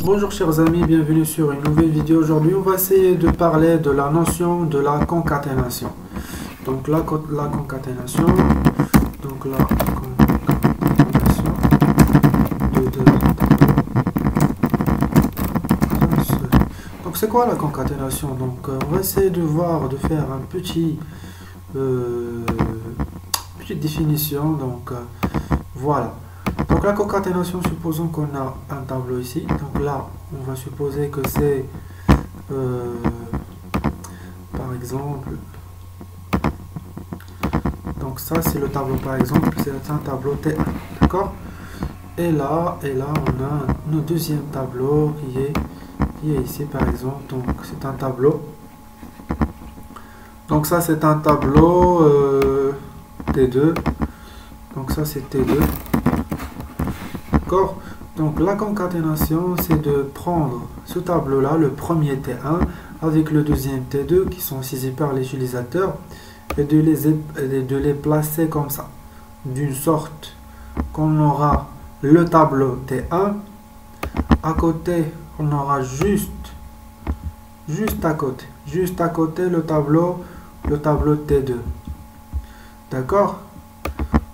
Bonjour chers amis, bienvenue sur une nouvelle vidéo. Aujourd'hui on va essayer de parler de la notion de la concaténation. Donc la concaténation, donc la concaténation de deux tableaux. Donc c'est quoi la concaténation? Donc on va essayer de faire un petite définition. Donc voilà. Donc la concaténation, supposons qu'on a un tableau ici. Donc là, on va supposer que c'est, par exemple, donc ça c'est le tableau par exemple, c'est un tableau T1, d'accord? Et là, on a notre deuxième tableau qui est ici par exemple. Donc c'est un tableau. Donc ça c'est un tableau T2. Donc ça c'est T2. D'accord. Donc la concaténation, c'est de prendre ce tableau-là, le premier T1, avec le deuxième T2 qui sont saisis par l'utilisateur et de les placer comme ça, d'une sorte qu'on aura le tableau T1, à côté, on aura juste à côté le tableau T2. D'accord?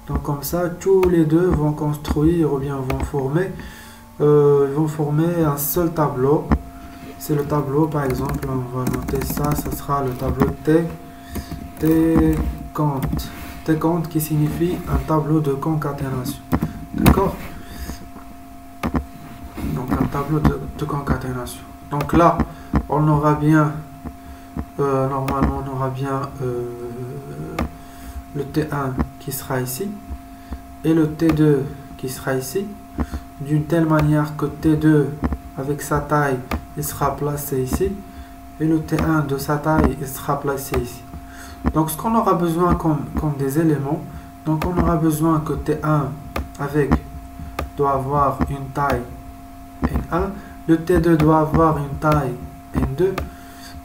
Donc comme ça, tous les deux vont construire ou bien vont former un seul tableau. C'est le tableau, par exemple, on va noter ça, ça sera le tableau T compte qui signifie un tableau de concaténation. D'accord? Donc un tableau de concaténation. Donc là, on aura bien, normalement on aura bien le T1 qui sera ici et le T2 qui sera ici, d'une telle manière que T2 avec sa taille il sera placé ici et le T1 de sa taille il sera placé ici. Donc ce qu'on aura besoin comme des éléments, donc on aura besoin que T1 doit avoir une taille N1, le T2 doit avoir une taille N2,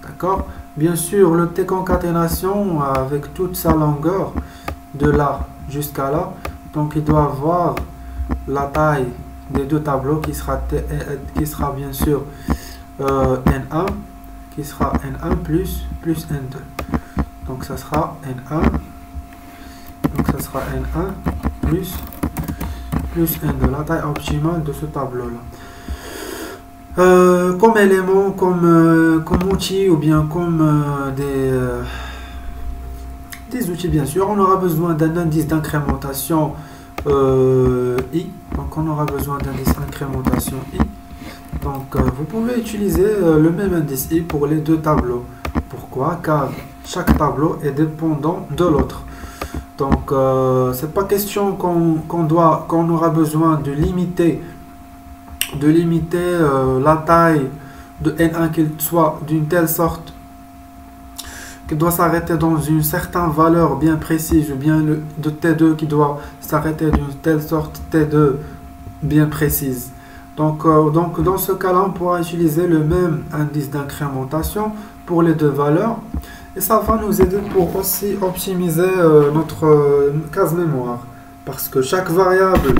d'accord? Bien sûr, le T concaténation avec toute sa longueur de là jusqu'à là, donc il doit avoir la taille des deux tableaux qui sera bien sûr N1, qui sera N1 plus N2. Donc ça sera N1, donc ça sera N1 plus N2, la taille optimale de ce tableau-là. Comme élément, comme outil ou bien comme des outils, bien sûr, on aura besoin d'un indice d'incrémentation I. Donc on aura besoin d'un indice d'incrémentation I. Donc vous pouvez utiliser le même indice I pour les deux tableaux. Pourquoi? Car chaque tableau est dépendant de l'autre. Donc c'est pas question qu'on aura besoin de limiter la taille de N1 qu'il soit d'une telle sorte qu'il doit s'arrêter dans une certaine valeur bien précise, ou bien de T2 qui doit s'arrêter d'une telle sorte T2 bien précise. Donc dans ce cas-là, on pourra utiliser le même indice d'incrémentation pour les deux valeurs et ça va nous aider pour aussi optimiser notre case mémoire, parce que chaque variable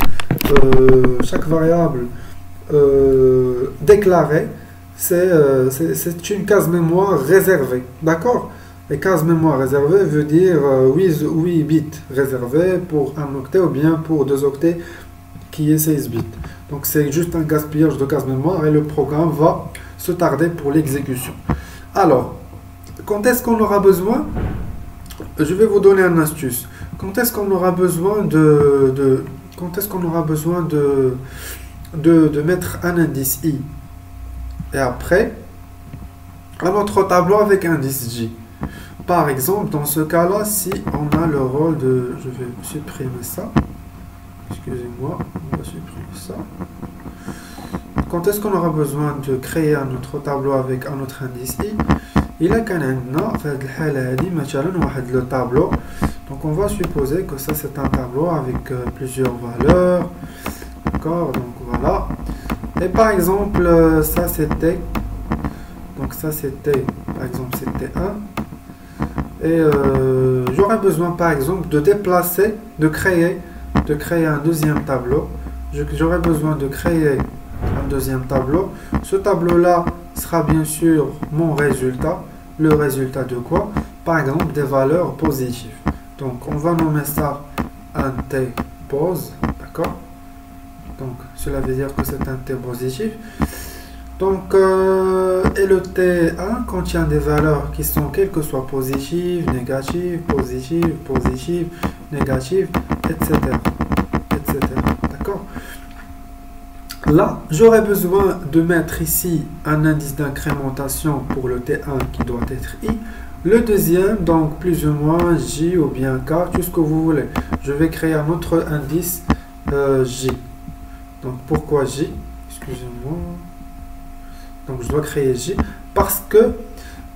déclarée, c'est une case mémoire réservée, d'accord? Et case mémoire réservée veut dire 8 bits réservés pour un octet ou bien pour 2 octets qui est 16 bits. Donc c'est juste un gaspillage de case mémoire et le programme va se tarder pour l'exécution. Alors, quand est-ce qu'on aura besoin? Je vais vous donner une astuce. Quand est-ce qu'on aura besoin de mettre un indice I et après un autre tableau avec indice J? Par exemple, dans ce cas-là, si on a le rôle de... Je vais supprimer ça. Excusez-moi, on va supprimer ça. Quand est-ce qu'on aura besoin de créer un autre tableau avec un autre indice I? Il a qu'un le tableau. Donc on va supposer que ça c'est un tableau avec plusieurs valeurs. D'accord, donc voilà. Et par exemple, ça c'était... Donc ça c'était, par exemple, c'était 1. Et j'aurais besoin par exemple de déplacer, de créer un deuxième tableau j'aurai besoin de créer un deuxième tableau. Ce tableau-là sera bien sûr mon résultat. Le résultat de quoi? Par exemple, des valeurs positives. Donc, on va nommer ça un T pose, d'accord? Donc, cela veut dire que c'est un T positif. Donc, et le T1 contient des valeurs qui sont quelles que soient positives, négatives, positives, positives, négatives, etc. etc. D'accord? Là, j'aurais besoin de mettre ici un indice d'incrémentation pour le T1 qui doit être I. Le deuxième, donc plus ou moins J ou bien K, tout ce que vous voulez. Je vais créer un autre indice J. Donc pourquoi J? Excusez-moi. Donc je dois créer J parce que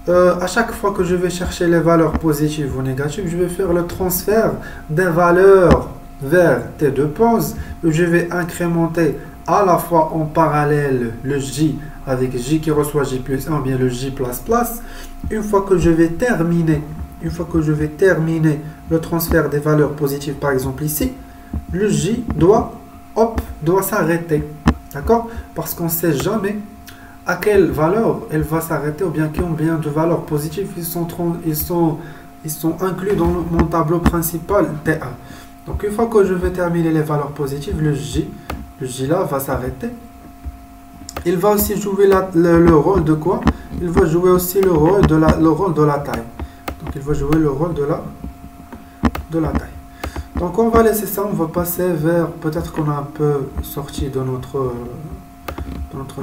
à chaque fois que je vais chercher les valeurs positives ou négatives, je vais faire le transfert des valeurs vers T2 pose. Je vais incrémenter à la fois en parallèle le J avec J qui reçoit J plus 1, bien le J place place. Une fois que je vais terminer le transfert des valeurs positives, par exemple ici, le J doit s'arrêter. D'accord? Parce qu'on ne sait jamais à quelle valeur elle va s'arrêter ou bien combien de valeurs positives ils sont inclus dans mon tableau principal T1. Donc une fois que je vais terminer les valeurs positives, le J là va s'arrêter. Il va aussi jouer le rôle de quoi? Il va jouer aussi le rôle de la taille. Donc il va jouer le rôle de la taille. Donc on va laisser ça, on va passer vers, peut-être qu'on a un peu sorti de notre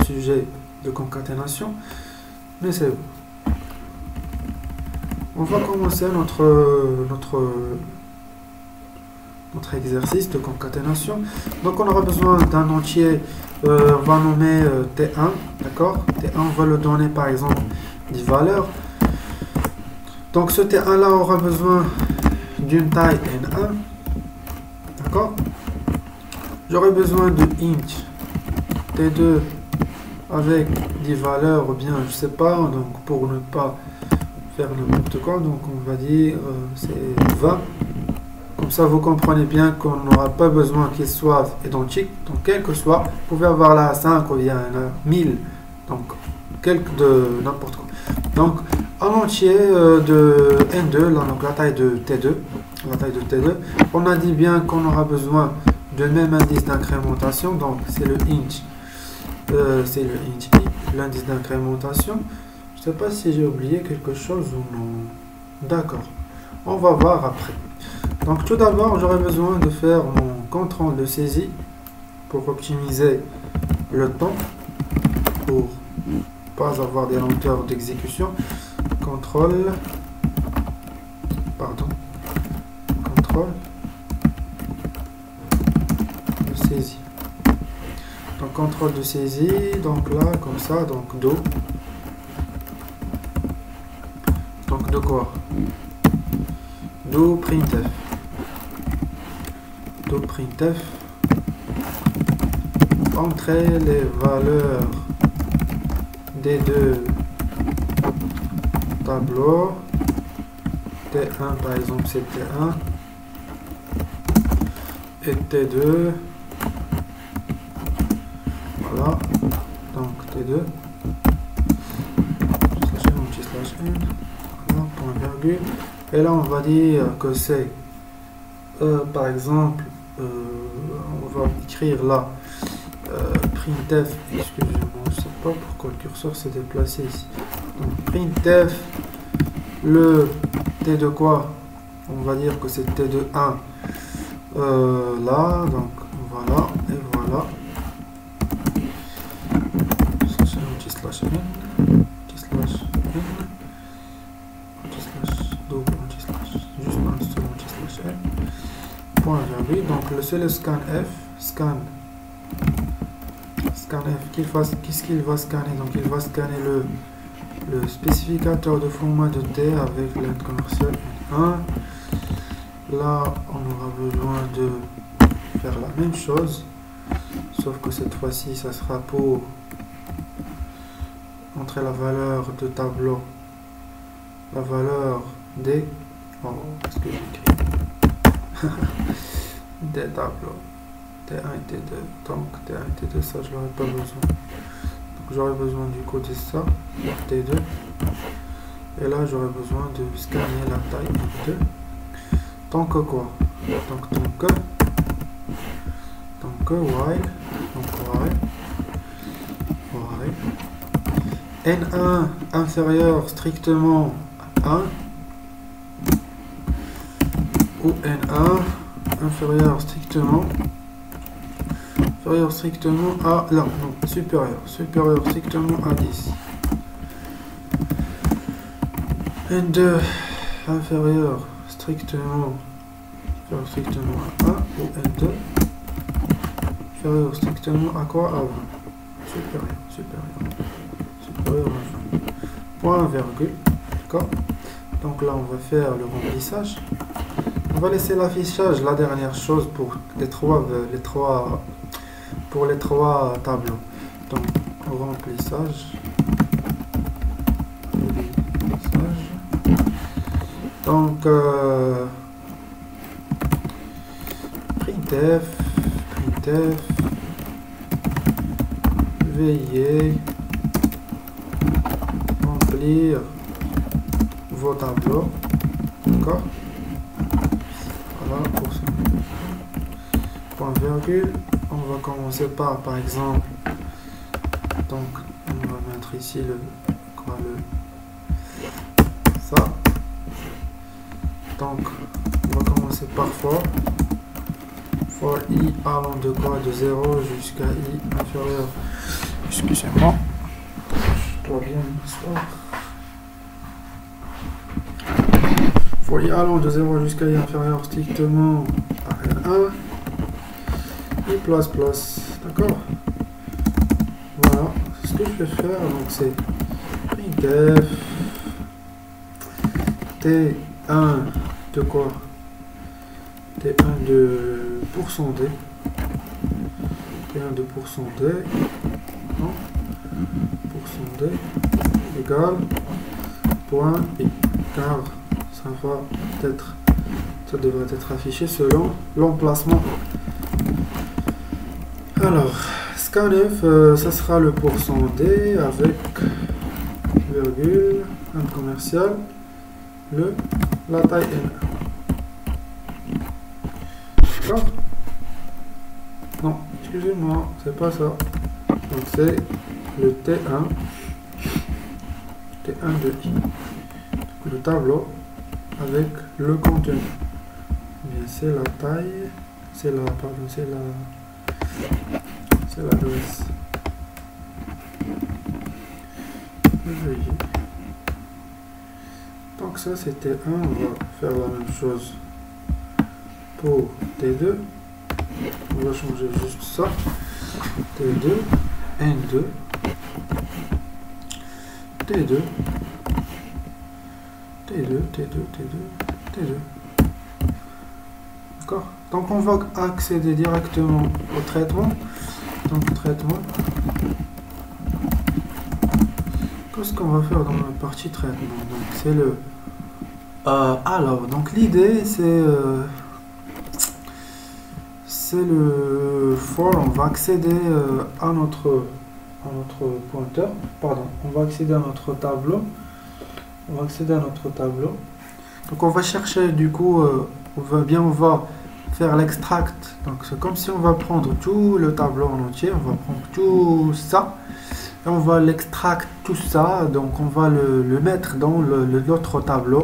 sujet de concaténation, mais c'est bon. On va commencer notre exercice de concaténation. Donc on aura besoin d'un entier, on va nommer T1, d'accord? T1, on va le donner par exemple 10 valeurs. Donc ce T1 là aura besoin d'une taille N1, d'accord? J'aurai besoin de int T2 avec 10 valeurs, ou bien je sais pas, donc pour ne pas faire n'importe quoi, donc on va dire c'est 20. Comme ça, vous comprenez bien qu'on n'aura pas besoin qu'ils soient identiques. Donc, quel que soit, vous pouvez avoir là 5 ou bien 1000. Donc, de n'importe quoi. Donc, un entier de N2, là, donc la taille de T2. On a dit bien qu'on aura besoin de même indice d'incrémentation. Donc, c'est le int. C'est le int I, l'indice d'incrémentation. Je ne sais pas si j'ai oublié quelque chose ou non. D'accord. On va voir après. Donc tout d'abord, j'aurai besoin de faire mon contrôle de saisie pour optimiser le temps, pour pas avoir des lenteurs d'exécution. Contrôle de saisie. Donc contrôle de saisie, donc là, comme ça, donc do. Donc de quoi? Do printf. Do printf. Entrer les valeurs des deux tableaux. T1 par exemple c'est T1 et T2. Voilà. Donc T2. /n, voilà, point virgule. Et là, on va dire que c'est, par exemple, on va écrire là, printf, excusez-moi, je ne sais pas pourquoi le curseur s'est déplacé ici. Donc, printf, le T de quoi? On va dire que c'est T de 1, là, donc voilà, et voilà. Donc le seul scanf, qu'est-ce qu'il va scanner? Donc il va scanner le spécificateur de format de T avec l'aide commerciale 1. Là on aura besoin de faire la même chose, sauf que cette fois-ci ça sera pour entrer la valeur de tableau, la valeur des, oh, qu'est-ce que j'écris? Des tableaux. T1 et T2. Donc T1 et T2, ça je n'aurais pas besoin. Donc j'aurais besoin du coup de ça, T2. Et là j'aurais besoin de scanner la taille de 2. Tant que quoi? Donc while. Donc while. N1 inférieur strictement à 1. Ou N1 inférieur strictement à là, non, supérieur strictement à 10. N2 inférieur strictement à 1 ou N2 inférieur strictement à quoi? À 20. Supérieur à 20. Point virgule, d'accord? Donc là on va faire le remplissage. On va laisser l'affichage la dernière chose pour les trois tableaux. Donc remplissage. Donc printf veillez remplir vos tableaux, d'accord? Voilà pour ça. Point virgule, on va commencer par exemple, donc on va mettre ici ça. Donc on va commencer par for i allant de quoi? De 0 jusqu'à i inférieur. Excusez-moi, je dois bien m'asseoir. For i allant de 0 jusqu'à i inférieur strictement à N1 i plus plus, d'accord? Voilà, ce que je vais faire, donc c'est printf T1 de quoi? T1 de %d. T1 de %d. Non. %d égale point i. Car ça va être, ça devrait être affiché selon l'emplacement. Alors, scanf, ça sera le %d avec virgule, un commercial, la taille N. D'accord? Non, excusez-moi, c'est pas ça. Donc c'est le T1 de i. Le tableau avec le contenu. Bien, c'est la taille, c'est l'adresse. Donc ça c'était 1, on va faire la même chose pour T2. On va changer juste ça. T2, N2, T2, T2. D'accord? Donc on va accéder directement au traitement. Donc traitement. Qu'est-ce qu'on va faire dans la partie traitement? Donc c'est le alors donc l'idée c'est le for, on va accéder à notre pointeur, pardon, on va accéder à notre tableau. Donc on va chercher du coup, on va faire l'extract. Donc c'est comme si on va prendre tout le tableau en entier, on va prendre tout ça et on va l'extract tout ça. Donc on va le mettre dans l'autre tableau.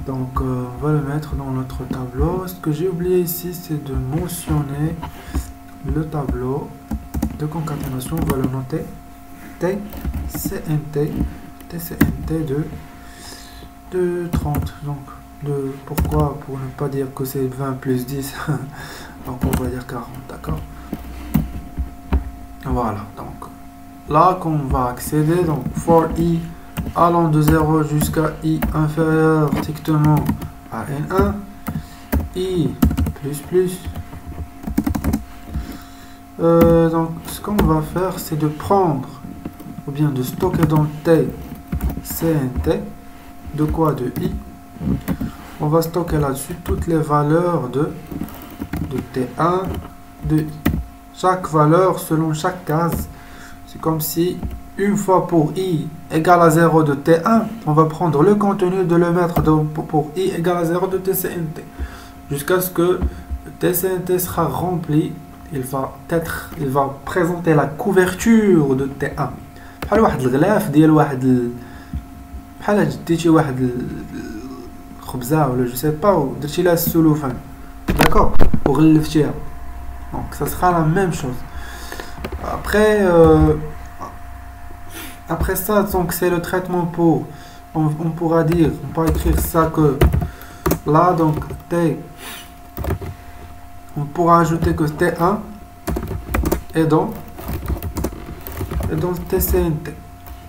Donc on va le mettre dans notre tableau. Ce que j'ai oublié ici, c'est de mentionner le tableau de concaténation. On va le noter TCNT de 30. Donc pourquoi? Pour ne pas dire que c'est 20 plus 10. Donc on va dire 40, d'accord? Voilà, donc là qu'on va accéder, donc for i allant de 0 jusqu'à i inférieur strictement à N1, i plus. Donc ce qu'on va faire, c'est de prendre, ou bien de stocker dans T, CNT, de quoi? De i. On va stocker là-dessus toutes les valeurs de T1, de i. Chaque valeur selon chaque case. C'est comme si une fois pour i égale à 0 de T1, on va prendre le contenu de le mettre pour i égale à 0 de TCNT. Jusqu'à ce que TCNT sera rempli, il va présenter la couverture de T1. بحال واحد الغلاف ديال واحد بحال جديتي واحد الخبزه ولا جو سي با ودرتي لها السلوفان داكور وغلفتيها. Donc ça sera la même chose. Après ça, donc c'est le traitement pour, on pourra écrire ça que là, donc T, on pourra ajouter que T1 est dans TCNT.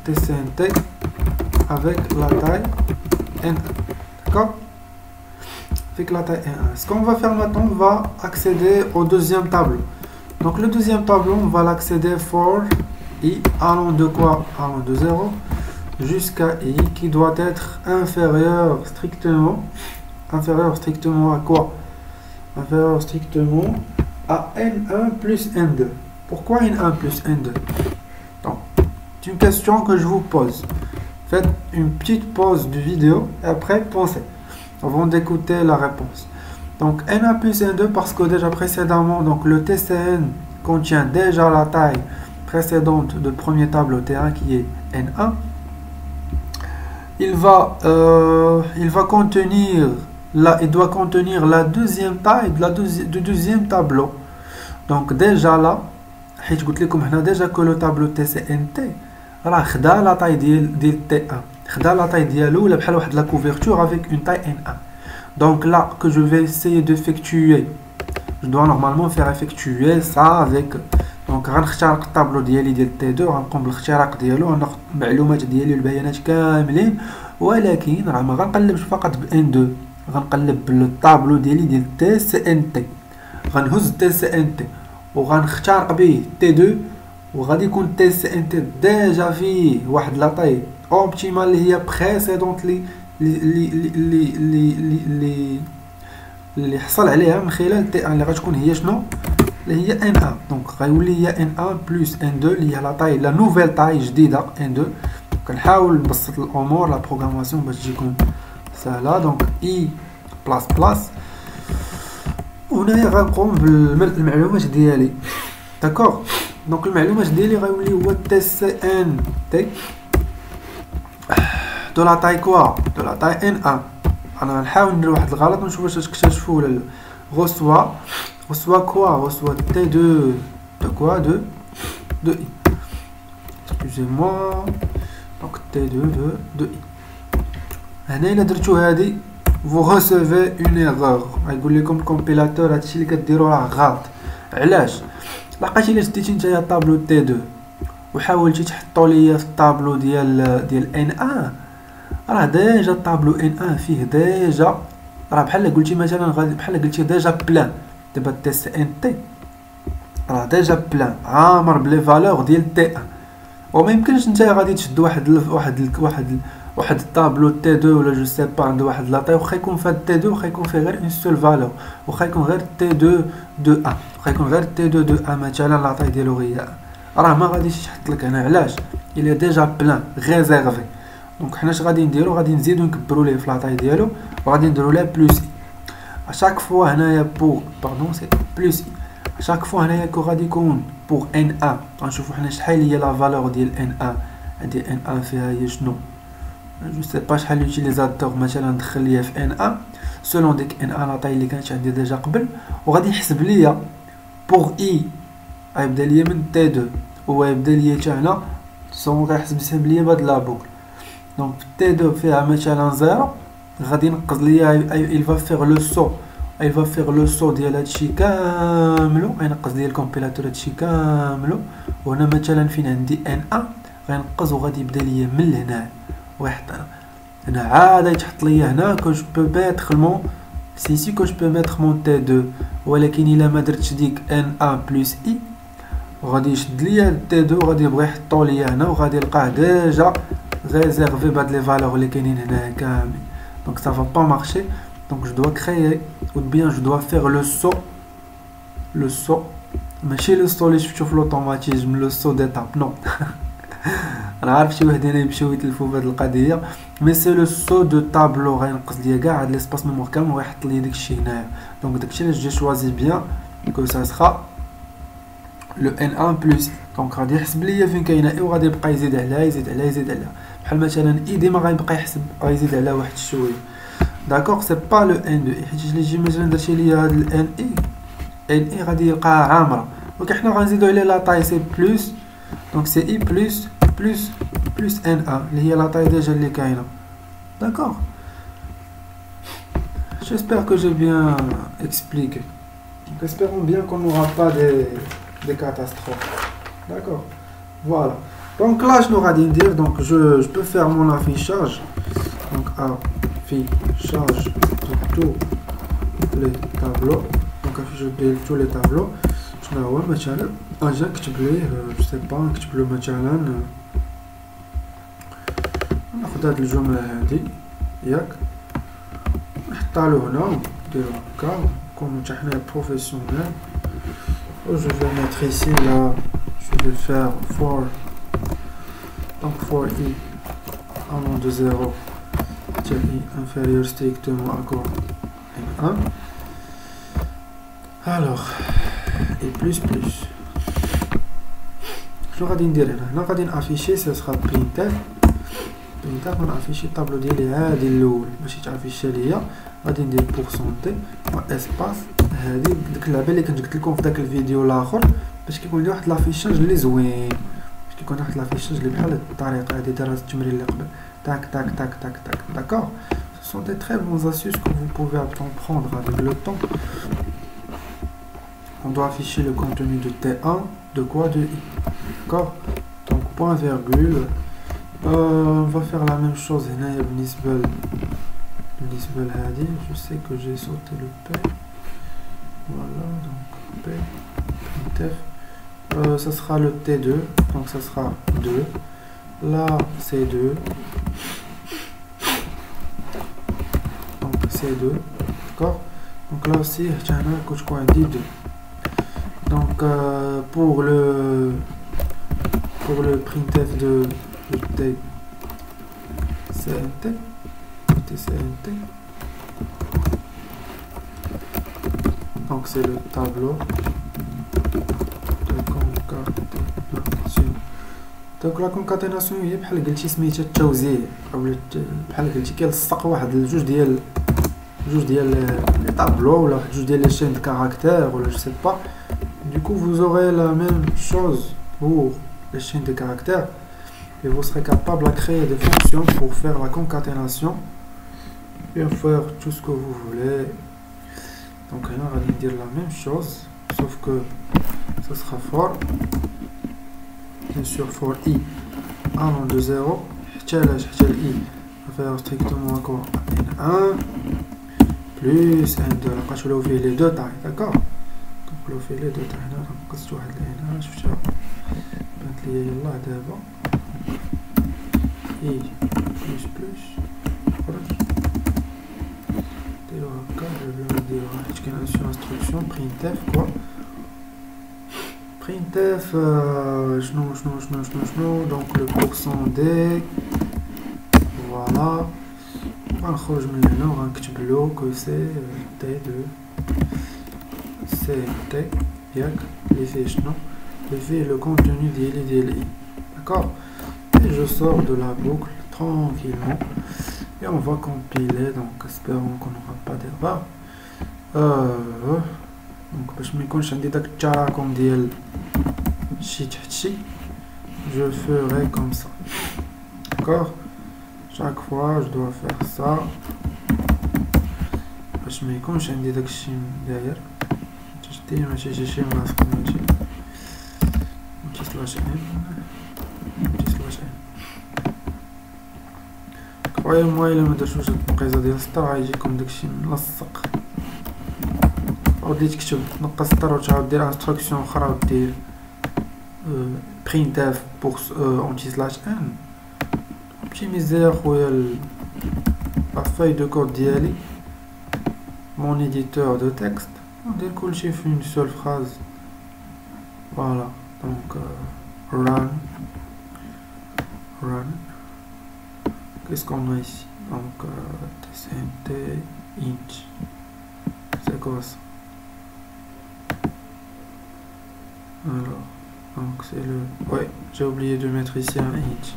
TCNT avec la taille N1. D'accord? Avec la taille N1. Ce qu'on va faire maintenant, on va accéder au deuxième tableau. Donc le deuxième tableau, on va l'accéder for i allant de quoi? Allant de 0 jusqu'à i qui doit être inférieur strictement à quoi? Inférieur strictement à n1 plus n2. Pourquoi n1 plus n2? Donc, c'est une question que je vous pose. Faites une petite pause de vidéo et après pensez avant d'écouter la réponse. Donc n1 plus n2 parce que déjà précédemment, donc le TCN contient déjà la taille précédente de premier tableau T1 qui est N1. Il doit contenir la deuxième taille du deuxième tableau. Donc déjà là, déjà que le tableau TCNT راه خدا la taille ديال T1 خدا la taille ديالو ولا بحال واحد la couverture avec une taille N1. Donc là que je vais essayer d'effectuer, je dois normalement faire effectuer ça avec. دونك غنخترق الطابلو ديالي ديال تي 2 غنقوم بالاختراق ديالو غناخذ المعلومات ديالي والبيانات كاملين ولكن راه ما غنقلبش فقط ب ان 2 غنقلب بالطابلو ديالي ديال تي سي ان تي غنهز تي سي ان تي وغنخترق به تي 2 وغادي يكون تي سي ان تي ديجا فيه واحد لا طاي اوبتيمال اللي هي بريسيدونت اللي حصل عليها من خلال تي 1 اللي غتكون هي شنو اللي هي ان 1. دونك غيولي هي ان 1 بلس ان 2 اللي هي لا طاي لا نوفيل طاي جديده ان 2. كنحاول نبسط الامور لا بروغراماسيون باش تجيكم سهله. دونك اي بلاس بلاس وهنايا غنقوم بالمعلومات ديالي داكوغ. دونك المعلومات ديالي غيولي هو تي سي ان تي دو لا طاي كوا دو لا طاي ان 1. انا غنحاول ندير واحد الغلط ونشوف واش تكتشفوا ولا لا. reçoit quoi? Reçoit T2 de quoi? De I. Excusez-moi. Donc T2 de I. هنا إلا درتو هادي vous recevez une erreur. غيقول لكم الكومبيلاتور هادشي اللي كديرو راه غلط. علاش؟ لقيتي إلا شديتي نتايا طابلو T2 وحاولتي تحطو ليا في الطابلو ديال N1 راه ديجا الطابلو N1 فيه ديجا راه بحال قلتي مثلا غادي بحال قلتي ديجا بلان. دابا تي سي ان تي راه ديجا بلان عامر بلي فالور ديال تي 1 وما يمكنش نتايا غادي تشد واحد الطابلو تي 2 ولا جو سي با عنده واحد لاطاي واخا يكون في هاد تي 2 واخا يكون فيه غير اون سول فالور واخا يكون غير تي 2 دو 1 واخا يكون غير تي 2 دو 1 مثلا لاطاي ديالو هي راه ما غاديش يحط لك هنا. علاش؟ الى ديجا بلان ريزيرفي. دونك حنا اش غادي نديرو؟ غادي نزيدو نكبرو ليه في لاطاي ديالو وغادي نديرو ليه بلوس اي. à chaque fois هنايا بور c'est plus i. à chaque fois هنايا كو غادي يكون pour n1 غنشوفو حنا شحال هي لا فالور ديال n1 ديال n1 فيها هي شنو جو سي با شحال لوتيليزاتور مثلا ندخل ليها في n1 سولون ديك n1 لا طاي اللي كانت عندي ديجا قبل وغادي يحسب ليا pour i غيبدا ليا من t2 وغيبدا ليا حتى هنا سون غيحسب ليا بهاد لا بوكل. دونك t2 فيها مثلا 0 غادي ينقص ليا il va faire le saut ديال هادشي كاملو غينقص ديال الكومبيلاتور هادشي كاملو وهنا مثلا فين عندي n1 غينقص وغادي يبدا ليا من لهنا ويحط هنا عاد يتحط ليا هنا كو جو بو ميتر مون سي كو جو بو ميتر مون تي 2 ولكن الا ما درتش ديك n1 بلس i غادي يشد ليا تي 2 غادي يبغي يحطو ليا هنا وغادي يلقاه ديجا ريزيرفي بهاد لي فالور اللي كاينين هنا كامل. Donc ça va pas marcher. Donc je dois créer ou bien je dois faire le saut ماشي لو سو اللي شفتو في لوطوماتيزم لو سو ديتاب نو. انا عارف شي وحدين يمشيو يتلفوا بهاد القضيه مي سي لو سو دو طابلو غينقص ليا كاع هاد ليسباس ميموار كامل وغيحط لي داكشي هنايا دونك داكشي علاش جي شوازي بيان كو سا سخا لو ان 1 بلس دونك غادي يحسب ليا فين كاينه اي وغادي يبقى يزيد عليها يزيد عليها يزيد عليها بحال مثلا اي ديما غيبقى يحسب غيزيد عليها واحد شويه داكوغ سي با لو ان 2 حيت اللي يجي مثلا درتي ليا هاد الان اي غادي يلقاها عامره دونك حنا غنزيدو عليه لا طاي سي بلس دونك سي اي بلس ان 1 اللي هي لا طاي ديجا اللي كاينه داكوغ. J'espère que j'ai bien expliqué. Donc, espérons bien qu'on n'aura pas des catastrophes. D'accord. Voilà. Donc là, je n'aurai rien dire. Donc je peux faire mon affichage. Donc affichage de tous les tableaux. Donc affichage de tous les tableaux. Je n'ai pas مثلا اجي نكتب ليه je sais pas نكتب له مثلا ناخذ هاد الجملة هادي ياك نحطها له هنا نديرو هكا نكونو حتى حنا بروفيسيونيل و جو في ميتر ici là je vais faire for donc for i allant de 0 حتى i inférieur strictement à quoi n1 alors et plus شنو غادي ندير هنا غادي نافيشي سي سخا برينتر غنافيشي الطابلو ديالي عادي الاول باش يتافيشي ليا غادي ندير بورسونتي و اسباس هادي ديك اللعبه اللي كنت قلت لكم في داك الفيديو الاخر باش كيكون لي واحد لافيشاج اللي زوين باش كيكون واحد لافيشاج اللي بحال هاد الطريقه هادي داير التمرين اللي قبل tac tac tac tac tac d'accord ce sont des très bonnes astuces que vous pouvez apprendre avec le temps. On doit afficher le contenu de T1 de quoi de I d'accord donc point virgule on va faire la même chose هنايا بالنسبة لهادي je sais que j'ai sauté le P voilà donc P printf ça sera le T2 donc ça sera 2 là c'est 2 donc c'est 2 d'accord donc là aussi هنا كتكون عندي 2 donc pour le printf de T CNT donc c'est le tableau de concaténation donc la concaténation هي بحال قلتي سميتها التوزيع اولا بحال قلتي كيلصق واحد جوج ديال لي طابلو ولا واحد جوج ديال لي شين دو كارactère ولا je sais pas du coup vous aurez la même chose pour les chaînes de caractères et vous serez capable de créer des fonctions pour faire la concaténation et faire tout ce que vous voulez. Donc là on va dire la même chose sauf que ce sera for bien sûr for i allant de 0 حتى i va faire strictement quoi n1 plus n2 لقاش له فيه les deux tailles d'accord donc لو فيه les deux tailles هنا نقصت واحد هنا شفتها بانت ليا يلاه دابا i plus خرج ديرو هكا نديرو حيت كاين شي انستركسيون printf quoi printf شنو donc le pourcent d voilà غنخرج من هنا وغنكتب له كو سي تي دو سي تي ياك اللي فيه شنو اللي فيه لو كونتوني ديال i d'accord et je sors de la boucle tranquillement et on va compiler donc espérons qu'on n'aura pas d'erreur donc باش ما يكونش عندي داك التراكم ديال شي تحت شي je ferai comme ça d'accord chaque fois je dois faire ça باش ما يكونش عندي داك الشيء داير تشتي ماشي شي ماسك ماشي سلاش ان croyez-moi الا ما درتوش هاد التنقيزه ديال السطر غيجيكم داكشي ملصق ودي تكتب نقص السطر وتعاود دير انستركسيون اخرى ودير printf pour anti/n optimiser خويا la feuille de code ديالي mon éditeur de texte ندير كلشي في une seule phrase Voilà, donc run. Qu'est-ce qu'on a ici? Donc tcnt inch. C'est quoi ça? Alors, donc c'est le... Ouais, j'ai oublié de mettre ici un inch.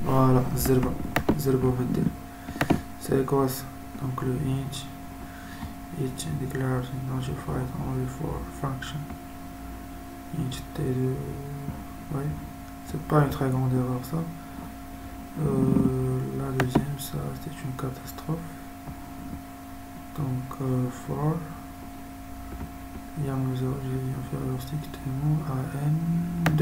Voilà, zerba medir. C'est quoi ça? Donc le inch declared notified only for function. Inch T2. Ouais, c'est pas une très grande erreur ça. La deuxième, ça c'est une catastrophe. Donc for young result inférieur strictement à n2.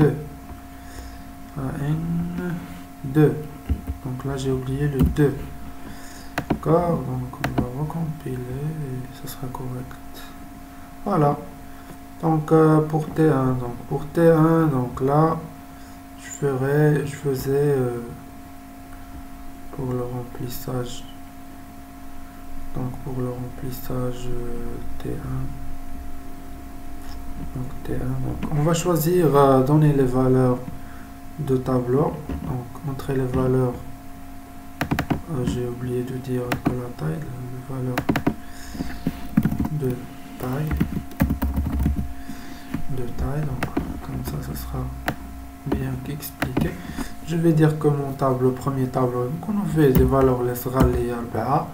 Donc là j'ai oublié le 2. D'accord, donc on va recompiler et ce sera correct. Voilà. Donc pour T1, donc là je faisais pour le remplissage. Donc pour le remplissage T1. Donc T1. Donc on va choisir donner les valeurs de tableau. Donc entrer les valeurs. J'ai oublié de dire que la taille, les valeurs de taille. Donc comme ça sera bien expliqué. Je vais dire que mon tableau, premier tableau, donc on fait des valeurs les sera les arba.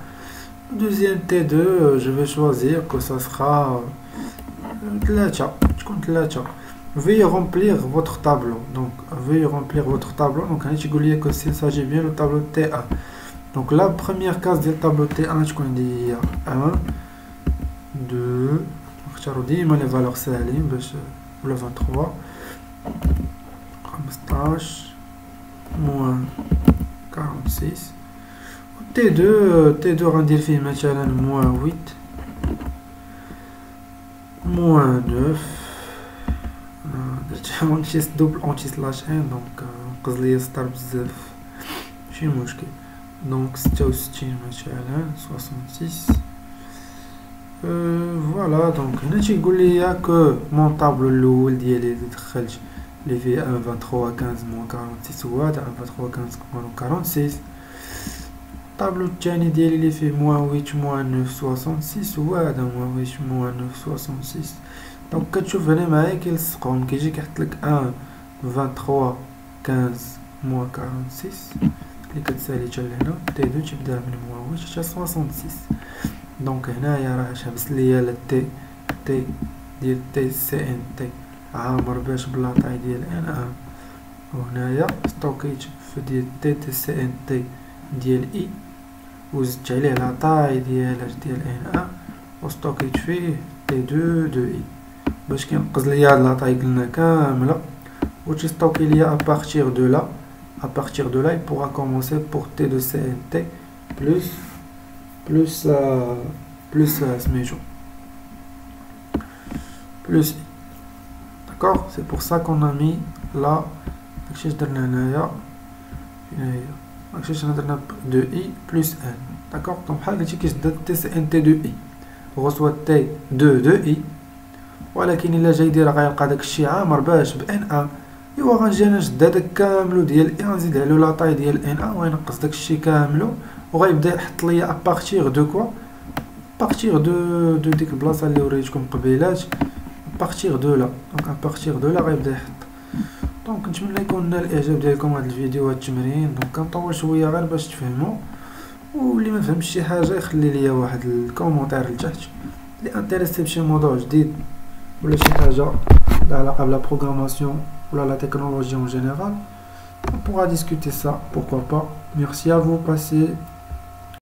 Deuxième T2, je vais choisir que ça sera veuillez remplir votre tableau. Donc je vais que s'il s'agit bien le tableau T1. Donc la première case du tableau T1 je connais 1 2 ديما les valeurs سالين باش ولا 23 15 moins 46 T2 غندير فيه مثلا moins 8 moins 9 درت اونتي دوبل اونتي سلاش ان دونك نقص ليا سطر بزاف ماشي مشكل دونك 66 مثلا 66 فوالا دونك هنا تيقول لي كو مون طابلو الاول ديالي اللي دخلت اللي فيه 23 15 moins 46 هو هذا 23 15 46 الطابلو الثاني ديالي اللي فيه moins 8 moins 9 66 هو هذا moins 8 moins 9 66 دونك كتشوف هنا معايا كيلصقهم كيجي كيحط لك 1 23 15 moins 46 اللي كتسالي حتى لهنا تي 2 تيبدا من moins 8 حتى 66 دونك هنايا راه حبس ليا التي ديال تي سي ان تي عامر باش بلا طاي ديال ان ان وهنايا ستوكيت في ديال تي سي ان تي ديال اي وزدت عليه لا طاي ديال ان ان وستوكيت فيه تي دو اي باش كينقص ليا هاد لا طاي قلنا كامله و تيستوكي ليا ابارتير دو لا il pourra commencer pour T de CNT plus I. D'accord, c'est pour ça qu'on a mis là de I plus N. D'accord, donc TCNT de I reçoit T 2 de I ولكن الا جاي يدير غيلقى داك الشيء عامر باش ب ان ان ايوا غنجي انا نشد هذاك كاملو ديال اي نزيد عليه لا طاي ديال ان ان وينقص داك الشيء كاملو وغيبدا يحط ليا ابارتير دو كوا ابارتير دو ديك البلاصه اللي وريتكم قبيلات ابارتير دو لا دونك ابارتير دو لا غيبدا يحط دونك نتمنى يكون نال الاعجاب ديالكم هذا الفيديو هذا التمرين دونك كنطول شويه غير باش تفهموا واللي ما فهمش شي حاجه يخلي ليا واحد الكومونتير لتحت اللي انتريسي بشي موضوع جديد ولا شي حاجه لها علاقه بلا بروغراماسيون ولا la technologie en général, on pourra discuter ça, pourquoi pas. Merci à vous, passez